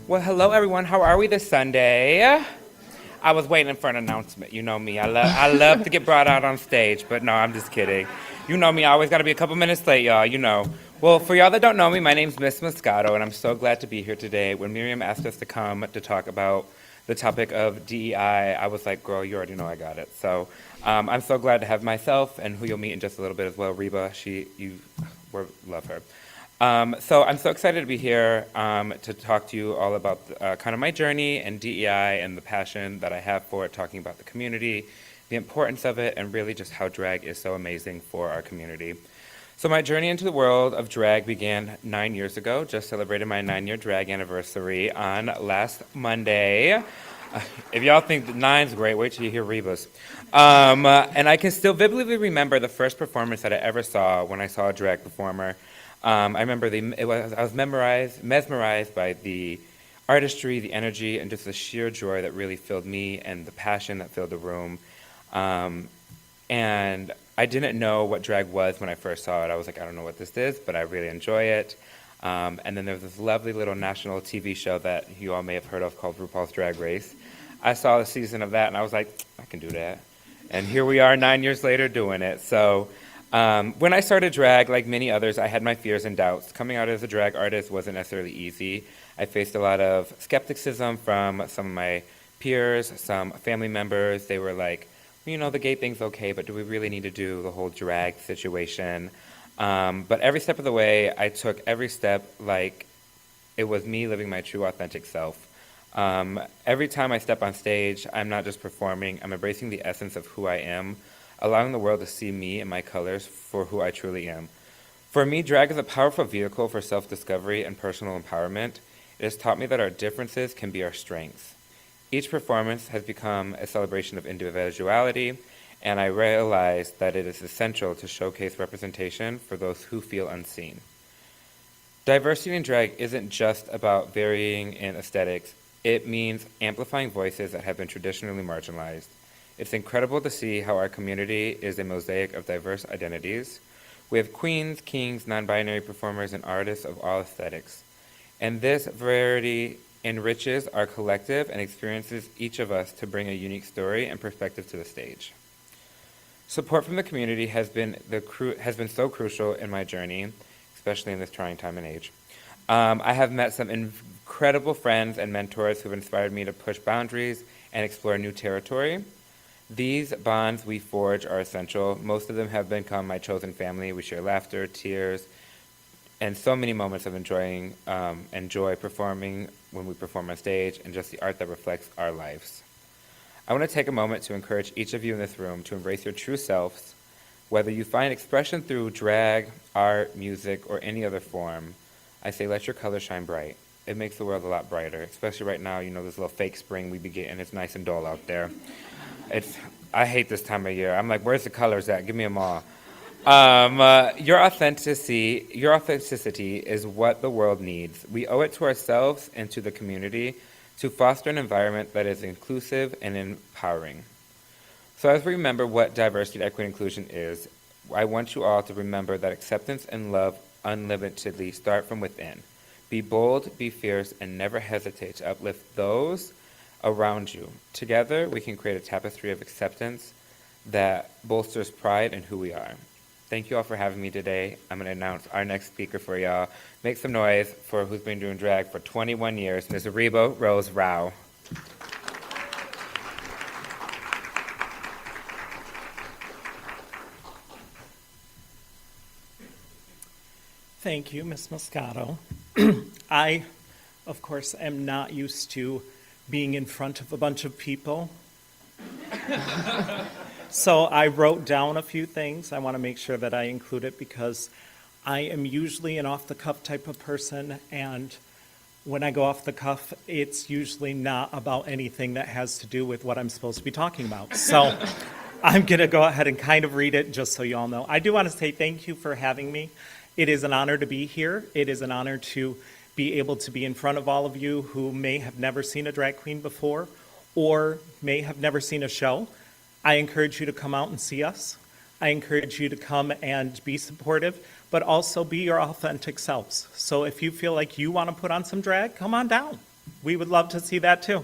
Well, hello everyone. How are we this Sunday? I was waiting for an announcement. You know me. I love to get brought out on stage, but no, I'm just kidding. You know me. I always got to be a couple minutes late, y'all. You know. Well, for y'all that don't know me, my name's Miss Moscato, and I'm so glad to be here today. When Miriam asked us to come to talk about the topic of DEI, I was like, girl, you already know I got it. So I'm so glad to have myself and who you'll meet in just a little bit as well, Reba. Love her. So I'm so excited to be here to talk to you all about kind of my journey and DEI and the passion that I have for it, talking about the community, the importance of it, and really just how drag is so amazing for our community. So my journey into the world of drag began 9 years ago. Just celebrated my 9-year drag anniversary on last Monday. If y'all think that 9's great, wait till you hear Reba's. And I can still vividly remember the first performance that I ever saw when I saw a drag performer. I remember I was mesmerized by the artistry, the energy, and just the sheer joy that really filled me and the passion that filled the room. And I didn't know what drag was when I first saw it. I was like, I don't know what this is, but I really enjoy it. And then there was this lovely little national TV show that you all may have heard of called RuPaul's Drag Race. I saw the season of that, and I was like, I can do that. And here we are 9 years later doing it. So when I started drag, like many others, I had my fears and doubts. Coming out as a drag artist wasn't necessarily easy. I faced a lot of skepticism from some of my peers, some family members. They were like, you know, the gay thing's okay, but do we really need to do the whole drag situation? But every step of the way, I took every step like it was me living my true, authentic self. Every time I step on stage, I'm not just performing, I'm embracing the essence of who I am, allowing the world to see me and my colors for who I truly am. For me, drag is a powerful vehicle for self-discovery and personal empowerment. It has taught me that our differences can be our strengths. Each performance has become a celebration of individuality, and I realize that it is essential to showcase representation for those who feel unseen. Diversity in drag isn't just about varying in aesthetics. It means amplifying voices that have been traditionally marginalized. It's incredible to see how our community is a mosaic of diverse identities. We have queens, kings, non-binary performers, and artists of all aesthetics. And this variety enriches our collective and experiences each of us to bring a unique story and perspective to the stage. Support from the community has been so crucial in my journey, especially in this trying time and age. I have met some incredible friends and mentors who have inspired me to push boundaries and explore new territory. These bonds we forge are essential. Most of them have become my chosen family. We share laughter, tears, and so many moments of enjoy performing when we perform on stage, and just the art that reflects our lives. I want to take a moment to encourage each of you in this room to embrace your true selves. Whether you find expression through drag, art, music, or any other form, I say let your colors shine bright. It makes the world a lot brighter, especially right now, you know, this little fake spring we be getting. It's nice and dull out there. I hate this time of year. I'm like, where's the colors at? Give me them all. Your authenticity is what the world needs. We owe it to ourselves and to the community to foster an environment that is inclusive and empowering. So as we remember what diversity, equity, and inclusion is, I want you all to remember that acceptance and love unlimitedly start from within. Be bold, be fierce, and never hesitate to uplift those around you. Together, we can create a tapestry of acceptance that bolsters pride in who we are. Thank you all for having me today. I'm going to announce our next speaker for y'all. Make some noise for who's been doing drag for 21 years, Ms. Reba Rose Rao. Thank you, Ms. Moscato. I, of course, am not used to being in front of a bunch of people. So I wrote down a few things. I want to make sure that I include it because I am usually an off-the-cuff type of person, and when I go off the cuff, it's usually not about anything that has to do with what I'm supposed to be talking about. So I'm going to go ahead and kind of read it just so you all know. I do want to say thank you for having me. It is an honor to be here. It is an honor to be able to be in front of all of you who may have never seen a drag queen before or may have never seen a show. I encourage you to come out and see us. I encourage you to come and be supportive, but also be your authentic selves. So if you feel like you want to put on some drag, come on down. We would love to see that too.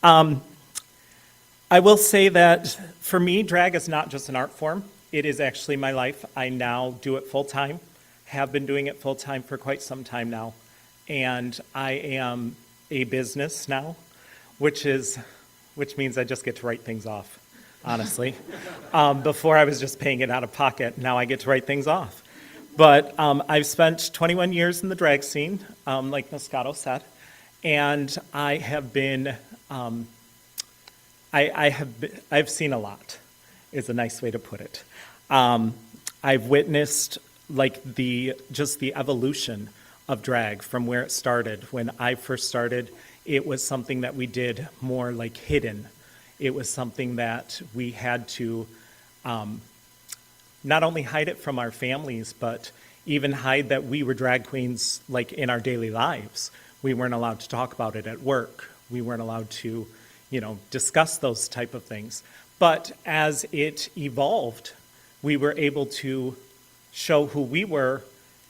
I will say that for me, drag is not just an art form. It is actually my life. I now do it full time, have been doing it full time for quite some time now. And I am a business now, which means I just get to write things off, honestly. Before I was just paying it out of pocket. Now I get to write things off. But I've spent 21 years in the drag scene, like Moscato said, and I have been, I've seen a lot, is a nice way to put it. I've witnessed like just the evolution of drag from where it started. When I first started, it was something that we did more like hidden. It was something that we had to not only hide it from our families, but even hide that we were drag queens like in our daily lives. We weren't allowed to talk about it at work. We weren't allowed to, discuss those type of things. But as it evolved, we were able to show who we were,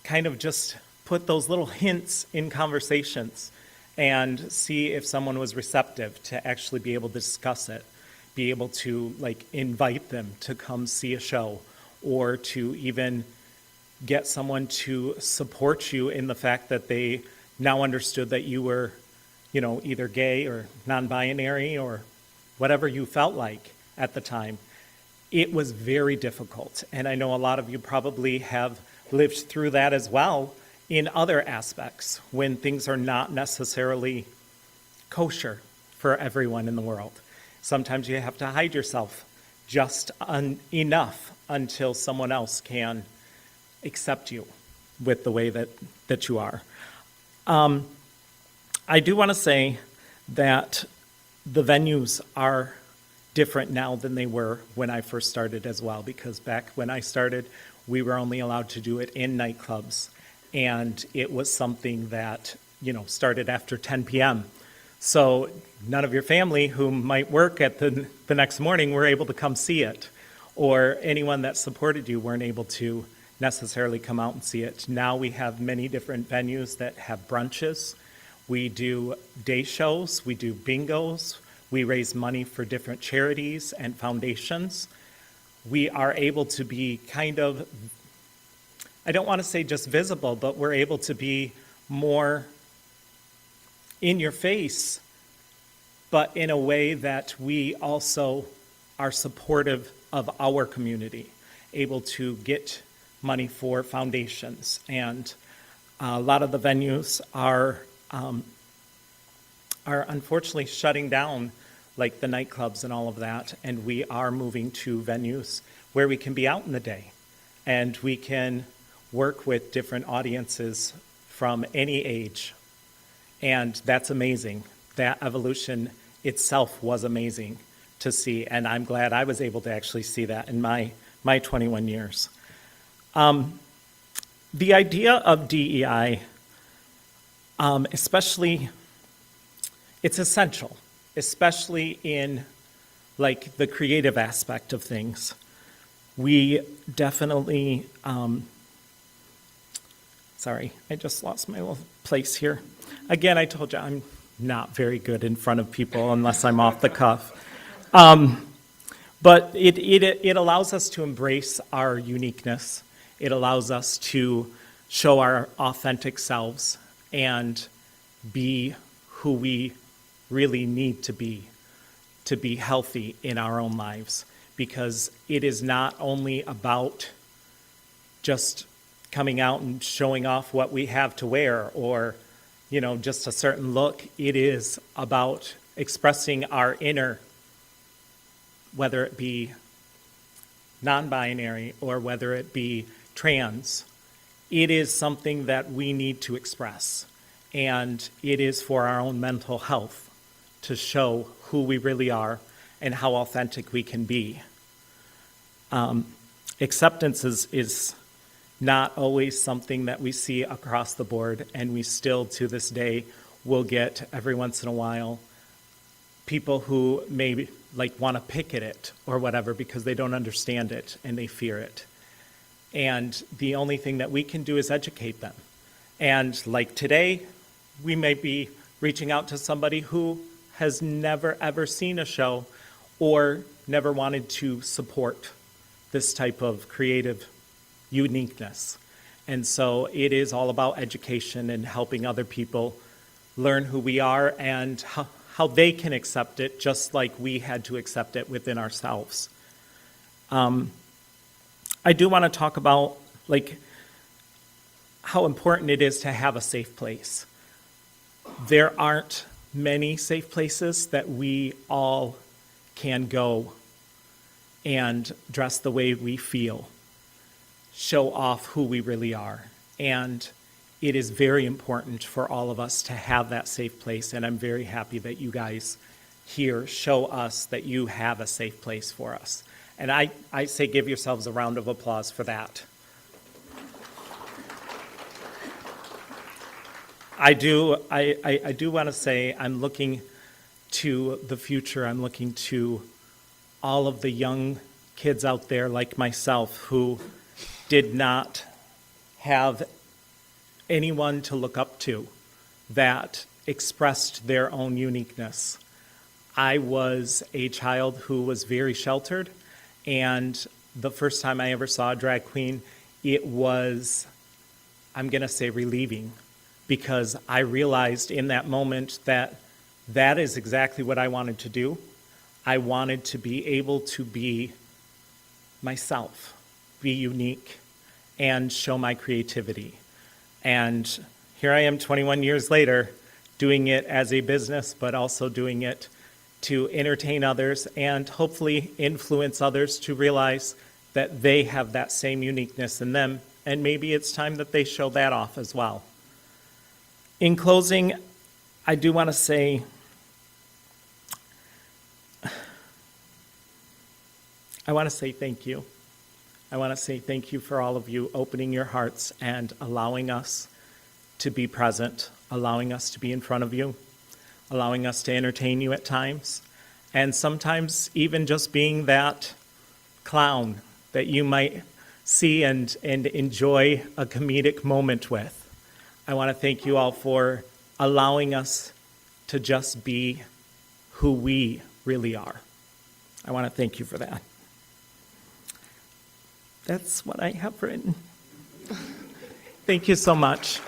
kind of just put those little hints in conversations and see if someone was receptive to actually be able to discuss it, be able to like invite them to come see a show, or to even get someone to support you in the fact that they now understood that you were, either gay or non-binary or whatever you felt like at the time. It was very difficult, and I know a lot of you probably have lived through that as well in other aspects when things are not necessarily kosher for everyone in the world. Sometimes you have to hide yourself just enough until someone else can accept you with the way that you are. I do want to say that the venues are different now than they were when I first started as well, because back when I started, we were only allowed to do it in nightclubs, and it was something that, started after 10 p.m. So none of your family who might work at the next morning were able to come see it, or anyone that supported you weren't able to necessarily come out and see it. Now we have many different venues that have brunches. We do day shows, we do bingos, we raise money for different charities and foundations. We are able to be kind of, I don't want to say just visible, but we're able to be more in your face, but in a way that we also are supportive of our community, able to get money for foundations. And a lot of the venues are unfortunately shutting down, like the nightclubs and all of that, and we are moving to venues where we can be out in the day, and we can work with different audiences from any age, and that's amazing. That evolution itself was amazing to see, and I'm glad I was able to actually see that in my 21 years. The idea of DEI, especially, it's essential, especially in like the creative aspect of things. We definitely, sorry, I just lost my little place here. Again, I told you I'm not very good in front of people unless I'm off the cuff. But it allows us to embrace our uniqueness. It allows us to show our authentic selves and be who we really need to be healthy in our own lives. Because it is not only about just coming out and showing off what we have to wear or, just a certain look. It is about expressing our inner, whether it be non-binary or whether it be trans. It is something that we need to express, and it is for our own mental health to show who we really are and how authentic we can be. Acceptance is not always something that we see across the board, and we still, to this day, will get every once in a while people who maybe want to picket it or whatever because they don't understand it and they fear it. And the only thing that we can do is educate them. And like today, we may be reaching out to somebody who has never ever seen a show or never wanted to support this type of creative uniqueness. And so it is all about education and helping other people learn who we are and how they can accept it, just like we had to accept it within ourselves. I do want to talk about how important it is to have a safe place. There aren't many safe places that we all can go and dress the way we feel, show off who we really are. And it is very important for all of us to have that safe place, and I'm very happy that you guys here show us that you have a safe place for us. And I say give yourselves a round of applause for that. I do want to say I'm looking to the future. I'm looking to all of the young kids out there like myself who did not have anyone to look up to that expressed their own uniqueness. I was a child who was very sheltered, and the first time I ever saw a drag queen, it was, I'm going to say, relieving, because I realized in that moment that that is exactly what I wanted to do. I wanted to be able to be myself, be unique, and show my creativity. And here I am 21 years later, doing it as a business, but also doing it to entertain others and hopefully influence others to realize that they have that same uniqueness in them, and maybe it's time that they show that off as well. In closing, I do want to say thank you. I want to say thank you for all of you opening your hearts and allowing us to be present, allowing us to be in front of you, allowing us to entertain you at times, and sometimes even just being that clown that you might see and enjoy a comedic moment with. I want to thank you all for allowing us to just be who we really are. I want to thank you for that. That's what I have written. Thank you so much.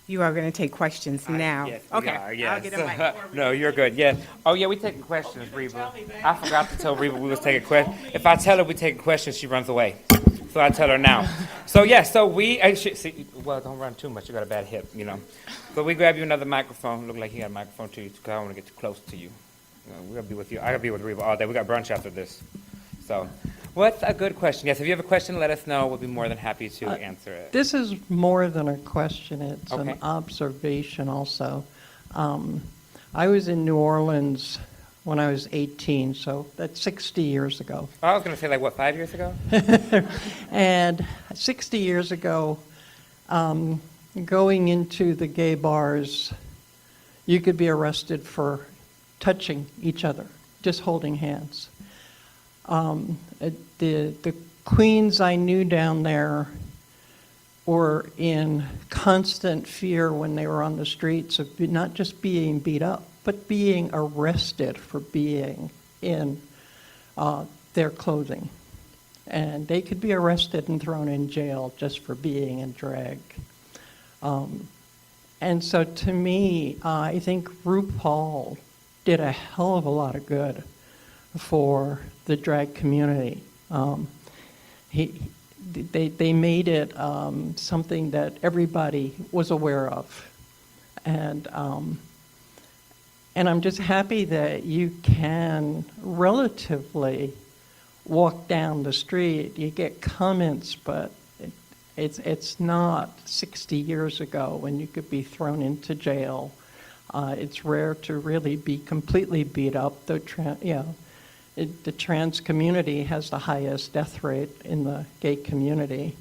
You are going to take questions now. Yes, we Okay. are, yes. I'll get a mic. No, you're good, yeah. Oh, yeah, we taking questions, Reba. I forgot to tell Reba we was taking questions. If I tell her we taking questions, she runs away. So I tell her now. So, yeah, so we, well, don't run too much. You got a bad hip, you know. So we grab you another microphone. Look like you got a microphone too, because I don't want to get too close to you. We're going to be with you. I got to be with Reba all day. We got brunch after this. So, what's a good question? Yes, if you have a question, let us know. We'll be more than happy to answer it. This is more than a question, it's Okay. an observation also. I was in New Orleans when I was 18, so that's 60 years ago. I was going to say, like, what, 5 years ago? And 60 years ago, going into the gay bars, you could be arrested for touching each other, just holding hands. The queens I knew down there were in constant fear when they were on the streets of not just being beat up, but being arrested for being in their clothing. And they could be arrested and thrown in jail just for being in drag. And so to me, I think RuPaul did a hell of a lot of good for the drag community. They made it something that everybody was aware of. And I'm just happy that you can relatively walk down the street. You get comments, but it's not 60 years ago when you could be thrown into jail. It's rare to really be completely beat up. The trans community has the highest death rate in the gay community.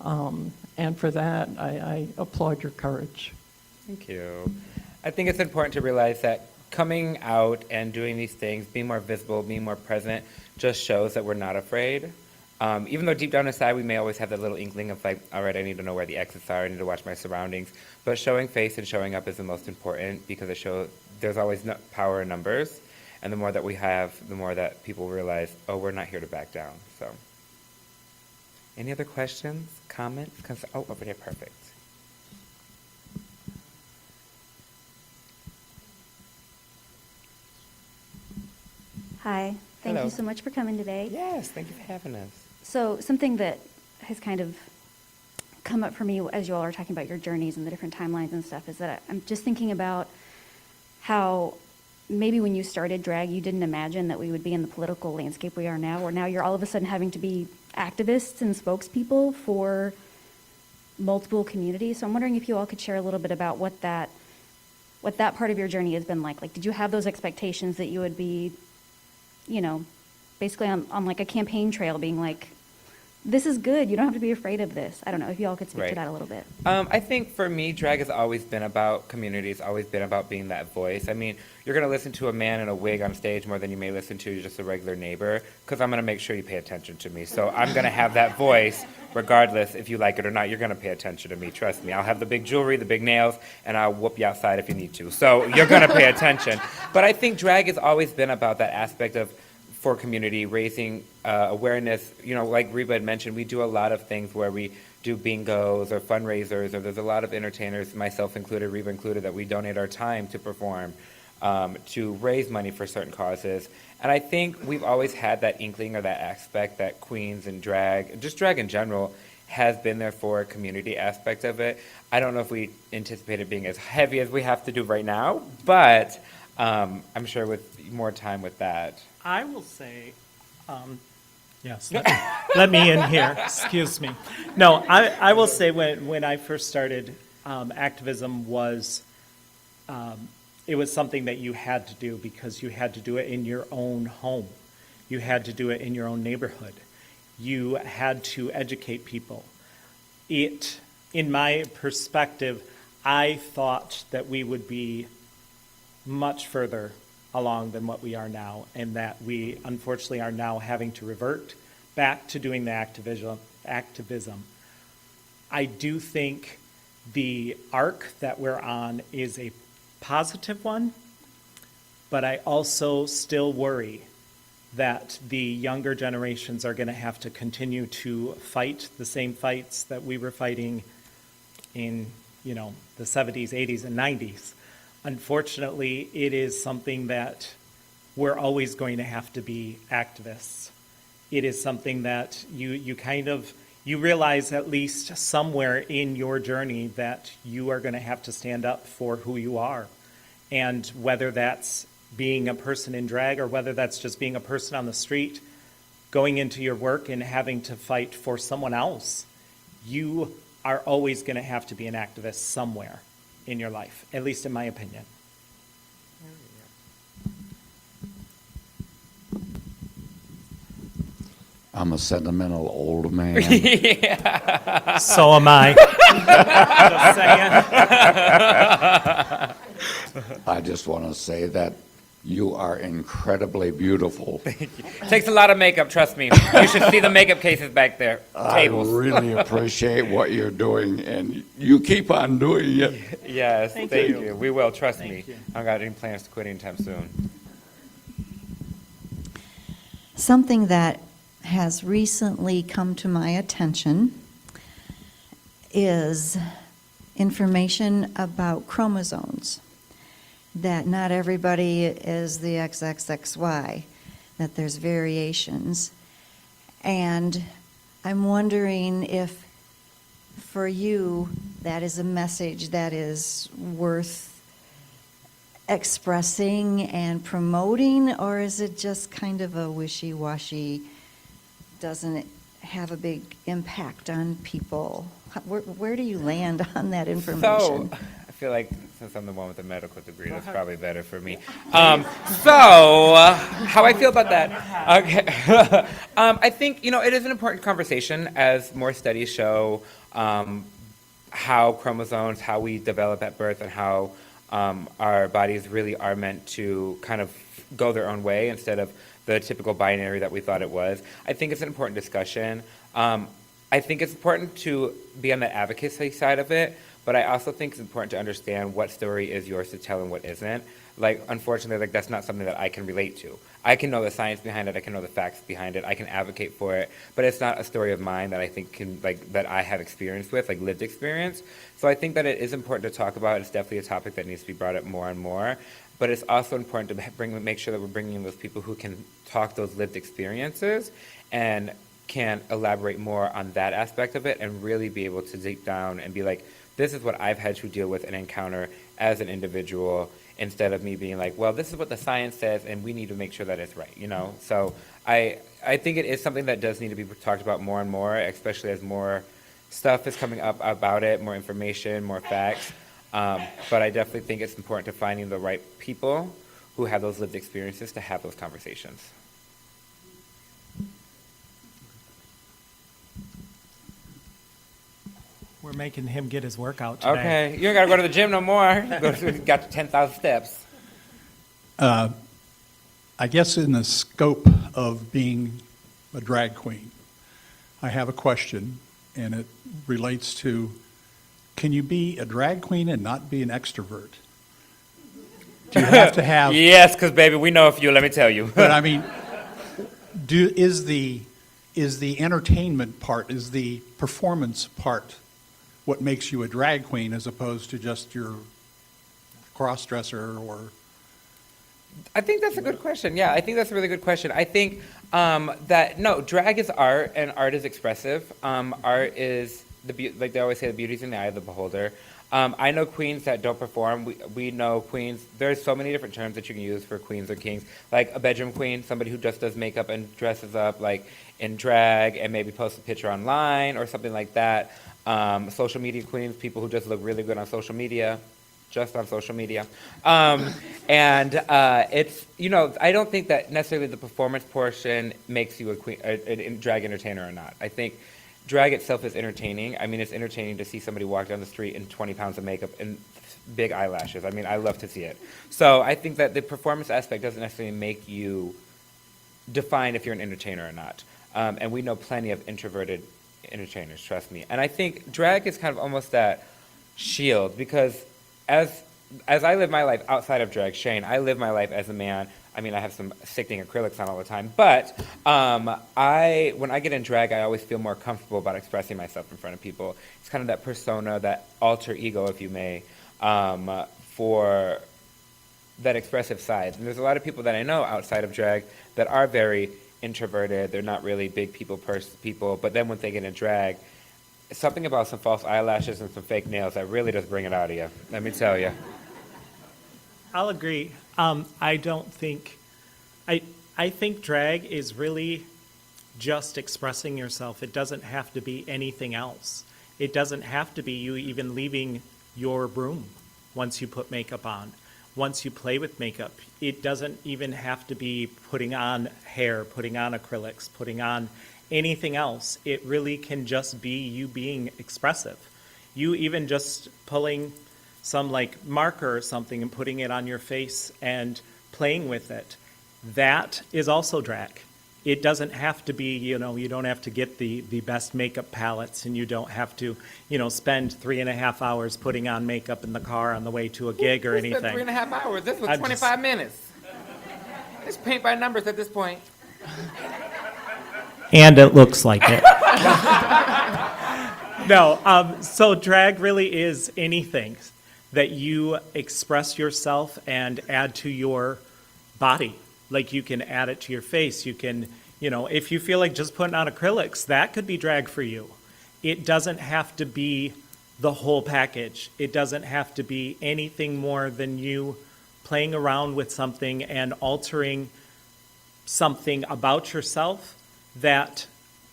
And for that, I applaud your courage. Thank you. I think it's important to realize that coming out and doing these things, being more visible, being more present, just shows that we're not afraid. Even though deep down inside we may always have that little inkling of like, all right, I need to know where the exits are, I need to watch my surroundings. But showing face and showing up is the most important because it shows there's always power in numbers. And the more that we have, the more that people realize, oh, we're not here to back down. So, any other questions, comments? Oh, over there, perfect. Hi, thank Hello. you so much for coming today. Yes, thank you for having us. So something that has kind of come up for me as you all are talking about your journeys and the different timelines and stuff is that I'm just thinking about how maybe when you started drag, you didn't imagine that we would be in the political landscape we are now, where now you're all of a sudden having to be activists and spokespeople for multiple communities. So I'm wondering if you all could share a little bit about what that part of your journey has been like. Like, did you have those expectations that you would be, you know, basically on like a campaign trail being like, this is good, you don't have to be afraid of this? I don't know if you all could speak Right. to that a little bit. I think for me, drag has always been about community. It's always been about being that voice. I mean, you're going to listen to a man in a wig on stage more than you may listen to just a regular neighbor, because I'm going to make sure you pay attention to me. So I'm going to have that voice regardless if you like it or not. You're going to pay attention to me, trust me. I'll have the big jewelry, the big nails, and I'll whoop you outside if you need to. So you're going to pay attention. But I think drag has always been about that aspect of for community, raising awareness. You know, like Reba had mentioned, we do a lot of things where we do bingos or fundraisers, or there's a lot of entertainers, myself included, Reba included, that we donate our time to perform, to raise money for certain causes. And I think we've always had that inkling or that aspect that Queens and drag, just drag in general, has been there for a community aspect of it. I don't know if we anticipated being as heavy as we have to do right now, but I'm sure with more time with that. I will say, yes, let me in here, excuse me. No, I will say when I first started, activism was, it was something that you had to do because you had to do it in your own home. You had to do it in your own neighborhood. You had to educate people. In my perspective, I thought that we would be much further along than what we are now, and that we unfortunately are now having to revert back to doing the activism. I do think the arc that we're on is a positive one, but I also still worry that the younger generations are going to have to continue to fight the same fights that we were fighting in, you know, the 70s, 80s, and 90s. Unfortunately, it is something that we're always going to have to be activists. It is something that you realize at least somewhere in your journey that you are going to have to stand up for who you are. And whether that's being a person in drag or whether that's just being a person on the street, going into your work and having to fight for someone else, you are always going to have to be an activist somewhere in your life, at least in my opinion. I'm a sentimental old man. So am I. Just saying. I just want to say that you are incredibly beautiful. Takes a lot of makeup, trust me. You should see the makeup cases back there. I Tables. really appreciate what you're doing, and you keep on doing it. Yes, Thank thank you. you. We will, trust Thank me. you. I don't got any plans to quit anytime soon. Something that has recently come to my attention is information about chromosomes, that not everybody is the XXXY, that there's variations. And I'm wondering if for you that is a message that is worth expressing and promoting, or is it just kind of a wishy-washy, doesn't have a big impact on people? Where do you land on that information? So, I feel like since I'm the one with the medical degree, that's probably better for me. How I feel about that? Okay. I think, it is an important conversation as more studies show how chromosomes, how we develop at birth, and how our bodies really are meant to kind of go their own way instead of the typical binary that we thought it was. I think it's an important discussion. I think it's important to be on the advocacy side of it, but I also think it's important to understand what story is yours to tell and what isn't. Like, unfortunately, like that's not something that I can relate to. I can know the science behind it, I can know the facts behind it, I can advocate for it, but it's not a story of mine that I think can, like, that I have experience with, like lived experience. So I think that it is important to talk about. It's definitely a topic that needs to be brought up more and more, but it's also important to make sure that we're bringing in those people who can talk those lived experiences and can elaborate more on that aspect of it and really be able to dig down and be like, this is what I've had to deal with and encounter as an individual, instead of me being like, well, this is what the science says and we need to make sure that it's right, you know? So I think it is something that does need to be talked about more and more, especially as more stuff is coming up about it, more information, more facts. But I definitely think it's important to finding the right people who have those lived experiences to have those conversations. We're making him get his workout today. Okay, you ain't gotta go to the gym no more. Got 10,000 steps. I guess in the scope of being a drag queen, I have a question, and it relates to, can you be a drag queen and not be an extrovert? Do you have to have... Yes, because baby, we know a few, let me tell you. But I mean, is the entertainment part, is the performance part what makes you a drag queen as opposed to just your cross-dresser or... I think that's a good question. Yeah, I think that's a really good question. I think that, no, drag is art, and art is expressive. Art is, like they always say, the beauty's in the eye of the beholder. I know queens that don't perform. We know queens, there's so many different terms that you can use for queens or kings. Like a bedroom queen, somebody who just does makeup and dresses up like in drag and maybe posts a picture online or something like that. Social media queens, people who just look really good on social media, just on social media. It's, you know, I don't think that necessarily the performance portion makes you a queen, a drag entertainer or not. I think drag itself is entertaining. I mean, it's entertaining to see somebody walk down the street in 20 pounds of makeup and big eyelashes. I mean, I love to see it. So I think that the performance aspect doesn't necessarily make you define if you're an entertainer or not. And we know plenty of introverted entertainers, trust me. And I think drag is kind of almost that shield, because as I live my life outside of drag, Shane, I live my life as a man. I mean, I have some sickening acrylics on all the time, but when I get in drag, I always feel more comfortable about expressing myself in front of people. It's kind of that persona, that alter ego, if you may, for that expressive side. And there's a lot of people that I know outside of drag that are very introverted. They're not really big people, but then when they get in drag, something about some false eyelashes and some fake nails that really does bring it out of you, let me tell you. I'll agree. I don't think, I think drag is really just expressing yourself. It doesn't have to be anything else. It doesn't have to be you even leaving your room once you put makeup on, once you play with makeup. It doesn't even have to be putting on hair, putting on acrylics, putting on anything else. It really can just be you being expressive. You even just pulling some like marker or something and putting it on your face and playing with it. That is also drag. It doesn't have to be, you know, you don't have to get the best makeup palettes, and you don't have to, you know, spend 3.5 hours putting on makeup in the car on the way to a gig or anything. 3.5 hours. This was I'm 25 minutes. It's paint by numbers at this point. And it looks like it. No, so drag really is anything that you express yourself and add to your body. Like you can add it to your face. You can, you know, if you feel like just putting on acrylics, that could be drag for you. It doesn't have to be the whole package. It doesn't have to be anything more than you playing around with something and altering something about yourself that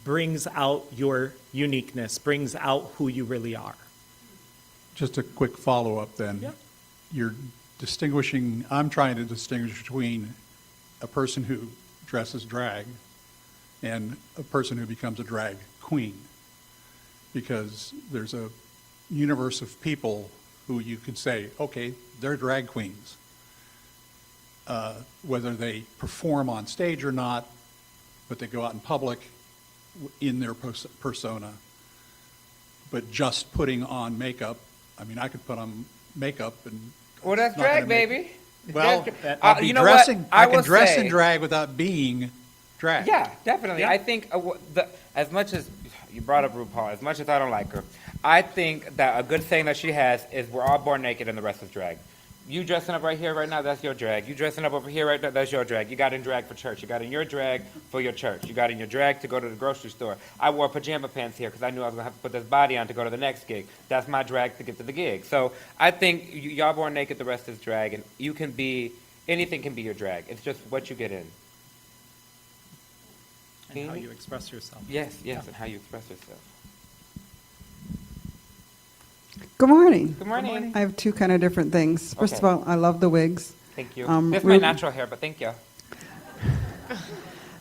brings out your uniqueness, brings out who you really are. Just a quick follow-up then. Yeah. You're distinguishing, I'm trying to distinguish between a person who dresses drag and a person who becomes a drag queen. Because there's a universe of people who you could say, okay, they're drag queens. Whether they perform on stage or not, but they go out in public in their persona. But just putting on makeup, I mean, I could put on makeup and. Well, that's it's not gonna drag, make- baby. Well, I'd I'd be you know dressing, what? I will can dress say- in drag without being drag. Yeah, definitely. Yeah. I think as much as you brought up RuPaul, as much as I don't like her, I think that a good thing that she has is we're all born naked and the rest is drag. You dressing up right here, right now, that's your drag. You dressing up over here, right now, that's your drag. You got in drag for church. You got in your drag for your church. You got in your drag to go to the grocery store. I wore pajama pants here because I knew I was going to have to put this body on to go to the next gig. That's my drag to get to the gig. So I think y'all born naked, the rest is drag. And you can be, anything can be your drag. It's just what you get in. And how you express yourself. Yes, and how you express yourself. Good morning. Good morning. I have two kind of different things. First of Okay. all, I love the wigs. Thank you. Um, This is my Reba- natural hair, but thank you.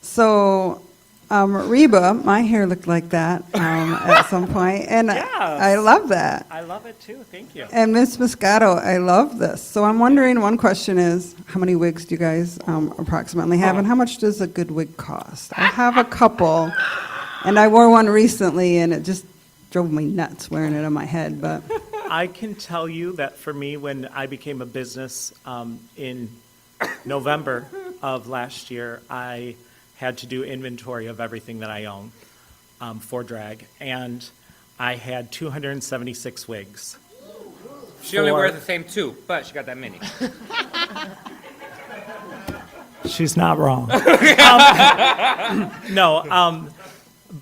So, Reba, my hair looked like that at some point, and Yes. I love that. I love it too, thank you. And Miss Moscato, I love this. So I'm wondering, one question is, how many wigs do you guys approximately have, and how much does a good wig cost? I have a couple, and I wore one recently, and it just drove me nuts wearing it on my head, but I can tell you that for me, when I became a business in November of last year, I had to do inventory of everything that I own for drag, and I had 276 wigs. She only For- wears the same two, but she got that many. She's not wrong.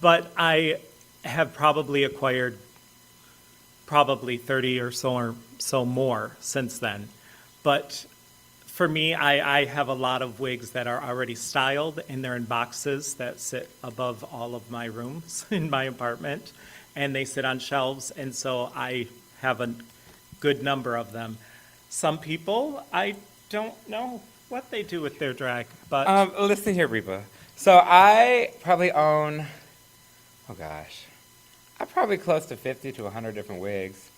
But I have probably acquired probably 30 or so more since then. But for me, I have a lot of wigs that are already styled, and they're in boxes that sit above all of my rooms in my apartment, and they sit on shelves, and so I have a good number of them. Some people, I don't know what they do with their drag, but Listen here, Reba. So I probably own, I'm probably close to 50 to 100 different wigs,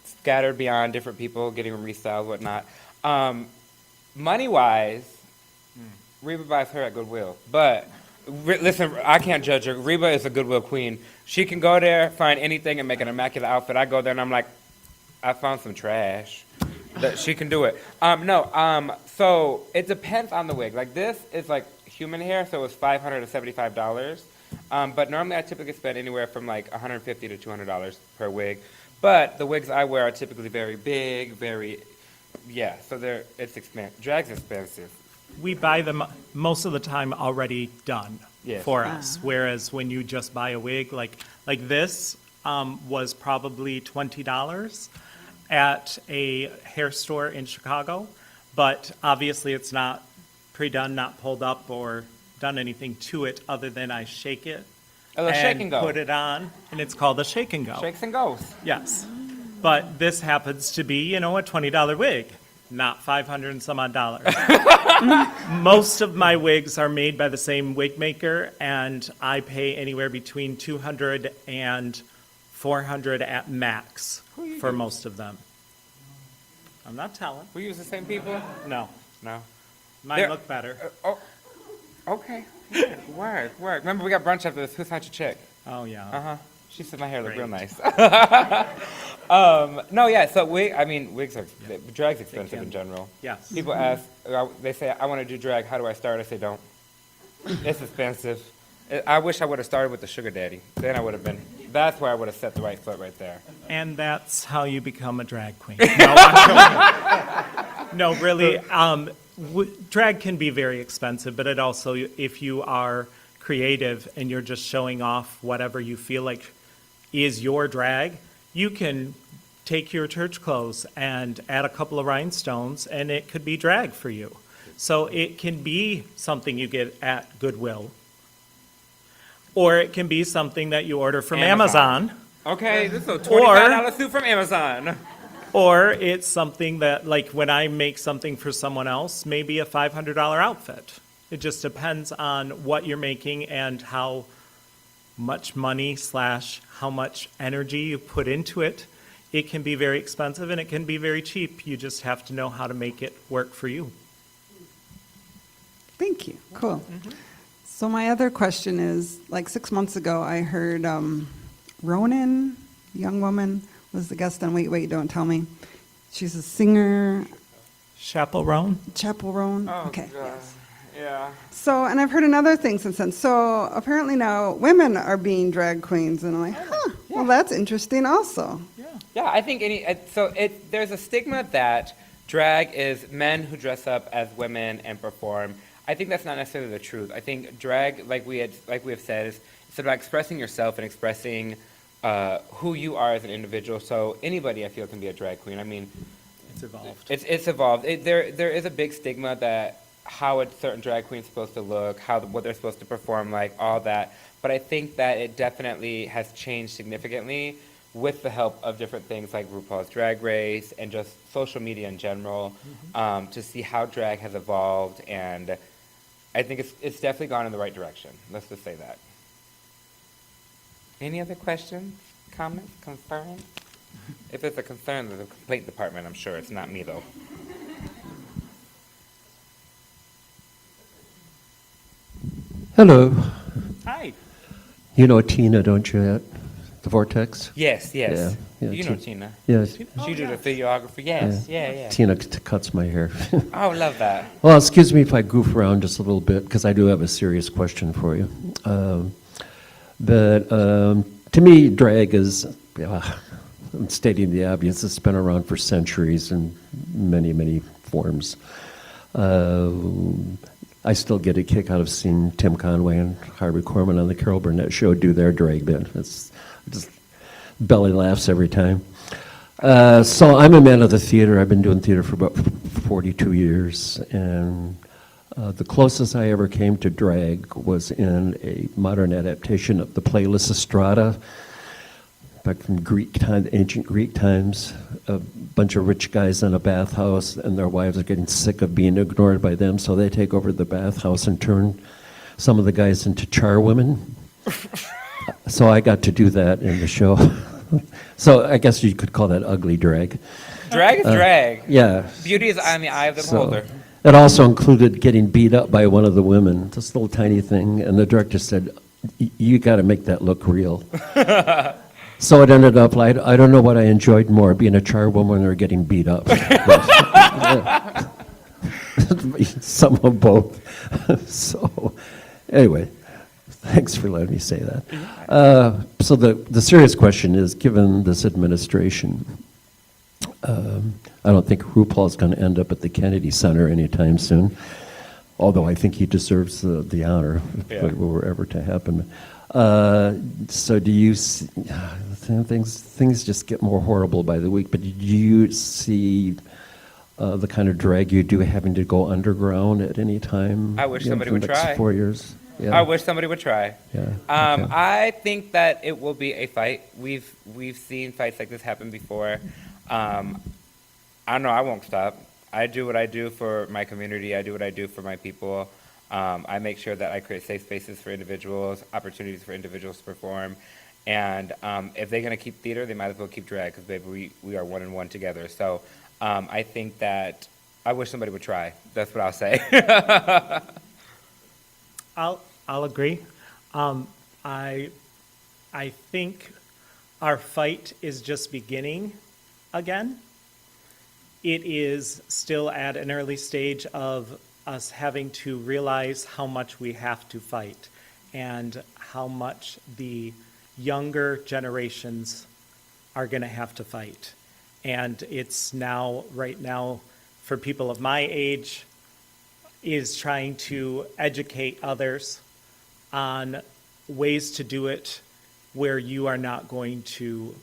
scattered beyond different people, getting them restyled, whatnot. Money-wise, Reba buys her at Goodwill. But listen, I can't judge her. Reba is a Goodwill queen. She can go there, find anything, and make an immaculate outfit. I go there, and I'm like, I found some trash. That she can do it. So it depends on the wig. Like this is like human hair, so it's $500 to $75. But normally I typically spend anywhere from like $150 to $200 per wig. But the wigs I wear are typically very big, so it's expensive. Drag's expensive. we buy them most of the time already done Yes. for us. Whereas when you just buy a wig, like this was probably $20 at a hair store in Chicago, but obviously it's not pre-done, not pulled up or done anything to it other than I shake it A little shake and go. put it on, and it's called a shake and go. Shakes and goes. Yes. But this happens to be, a $20 wig, not 500 and some odd dollars. Most of my wigs are made by the same wig maker, and I pay anywhere between $200 and $400 at max for most of them. I'm not telling. We use the same people? No. No. Mine There- look better. Okay. Work. Remember, we got brunch after this. Who's not your chick? Oh, yeah. Uh-huh. She said my hair looked real Great. nice. No, yeah, so wigs are, drag's expensive can. in general. Yes. People ask, they say, I want to do drag, how do I start? I say, don't. It's expensive. I wish I would have started with the sugar daddy. Then I would have been, that's where I would have set the right foot right there. And that's how you become a drag queen. No, I'm joking. No, really, drag can be very expensive, but it also, if you are creative and you're just showing off whatever you feel like is your drag, you can take your church clothes and add a couple of rhinestones, and it could be drag for you. So it can be something you get at Goodwill, or it can be something that you order from Amazon. Amazon. Okay, this is a $25 suit from Amazon. Or it's something that, like when I make something for someone else, maybe a $500 outfit. It just depends on what you're making and how much money / how much energy you put into it. it can be very expensive and it can be very cheap. You just have to know how to make it work for you. Thank you. Cool. So my other question is, like 6 months ago, I heard Ronan, young woman, was the guest on Wait, Wait, Don't Tell Me. She's a singer. Chaperone? Chapel Roan. Oh, Okay. God. Yeah. So, and I've heard another thing since then. So apparently now women are being drag queens, and I'm like, huh, well, that's interesting also. Yeah, I think there's a stigma that drag is men who dress up as women and perform. I think that's not necessarily the truth. I think drag, like we have said, is it's about expressing yourself and expressing who you are as an individual. So anybody, I feel, can be a drag queen. I mean, It's evolved. it's evolved. There is a big stigma that how a certain drag queen is supposed to look, what they're supposed to perform like, all that. But I think that it definitely has changed significantly with the help of different things like RuPaul's Drag Race and just social media in general, to see how drag has evolved. And I think it's definitely gone in the right direction. Let's just say that. Any other questions, comments, concerns? If it's a concern, there's a complaint department, I'm sure. It's not me, though. Hello. Hi. You know Tina, don't you, at the Vortex? Yes. Yeah, You know Ti- Tina. Yes. She do the videography. Yes, yeah. Tina cuts my hair. Oh, love that. Well, excuse me if I goof around just a little bit, because I do have a serious question for you. But to me, drag is, I'm stating the obvious, it's been around for centuries in many, many forms. I still get a kick out of seeing Tim Conway and Harvey Korman on the Carol Burnett show do their drag bit. It's just belly laughs every time. So I'm a man of the theater. I've been doing theater for about 42 years, and the closest I ever came to drag was in a modern adaptation of the play Lysistrata, back from Greek time, ancient Greek times. A bunch of rich guys in a bathhouse, and their wives are getting sick of being ignored by them, so they take over the bathhouse and turn some of the guys into charwomen. So I got to do that in the show. So I guess you could call that ugly drag. Drag is drag. Yeah. Beauty is in the eye of the beholder. It also included getting beat up by one of the women, this little tiny thing, and the director said, you got to make that look real. So it ended up, I don't know what I enjoyed more, being a charwoman or getting beat up. Some of both. So anyway, thanks for letting me say that. So the serious question is, given this administration, I don't think RuPaul's going to end up at the Kennedy Center anytime soon, although I think he deserves the honor if it were ever to happen. So do you see, things just get more horrible by the week, but do you see the kind of drag you do having to go underground at any time? I wish again, somebody for the would next try. 4 years? Yeah. I wish somebody would try. Yeah. Okay. I think that it will be a fight. We've seen fights like this happen before. I don't know. I won't stop. I do what I do for my community. I do what I do for my people. I make sure that I create safe spaces for individuals, opportunities for individuals to perform. And if they're going to keep theater, they might as well keep drag, because, baby, we are one and one together. So I think that I wish somebody would try. That's what I'll say. I'll agree. I think our fight is just beginning again. It is still at an early stage of us having to realize how much we have to fight and how much the younger generations are going to have to fight. And it's now, right now, for people of my age, is trying to educate others on ways to do it where you are not going to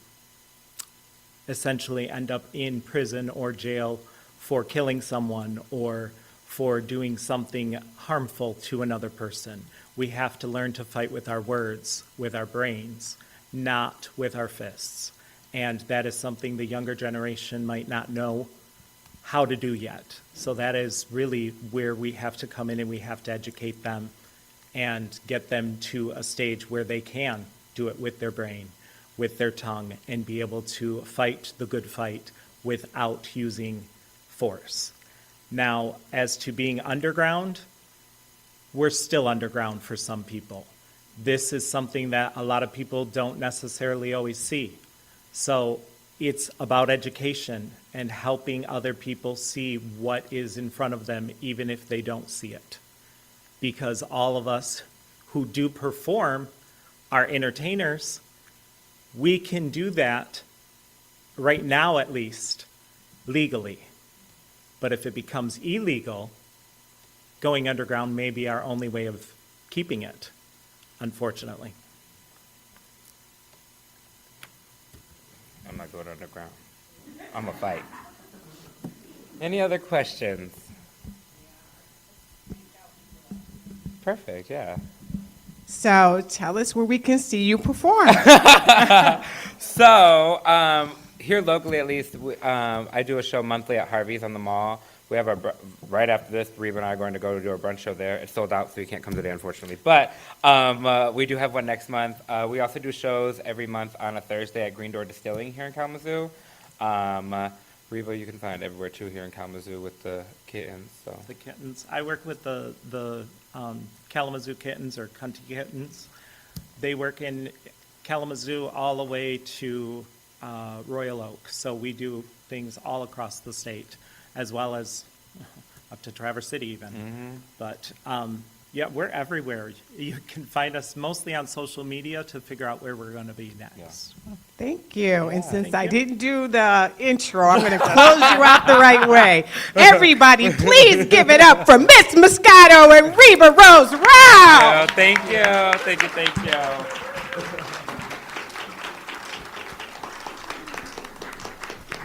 essentially end up in prison or jail for killing someone or for doing something harmful to another person. We have to learn to fight with our words, with our brains, not with our fists. And that is something the younger generation might not know how to do yet. So that is really where we have to come in, and we have to educate them and get them to a stage where they can do it with their brain, with their tongue and be able to fight the good fight without using force. Now, as to being underground, we're still underground for some people. This is something that a lot of people don't necessarily always see. So it's about education and helping other people see what is in front of them, even if they don't see it. Because all of us who do perform are entertainers. We can do that, right now at least, legally. But if it becomes illegal, going underground may be our only way of keeping it, unfortunately. I'm not going underground. I'm gonna fight. Any other questions? Perfect, yeah. So tell us where we can see you perform. So, here locally at least, I do a show monthly at Harvey's on the Mall. We have right after this, Reba and I are going to go to do a brunch show there. It's sold out, so you can't come today, unfortunately. But we do have one next month. We also do shows every month on a Thursday at Green Door Distilling here in Kalamazoo. Reba, you can find everywhere too here in Kalamazoo with the kittens. So The kittens, I work with the Kalamazoo kittens or Cunty kittens. They work in Kalamazoo all the way to Royal Oak. So we do things all across the state, as well as up to Traverse City even. But yeah, we're everywhere. You can find us mostly on social media to figure out where we're going to be next. Thank you. And since Thank I you. didn't do the intro, I'm going to close you out the right way. Everybody, please give it up for Miss Moscato and Reba Rose Rao. thank you.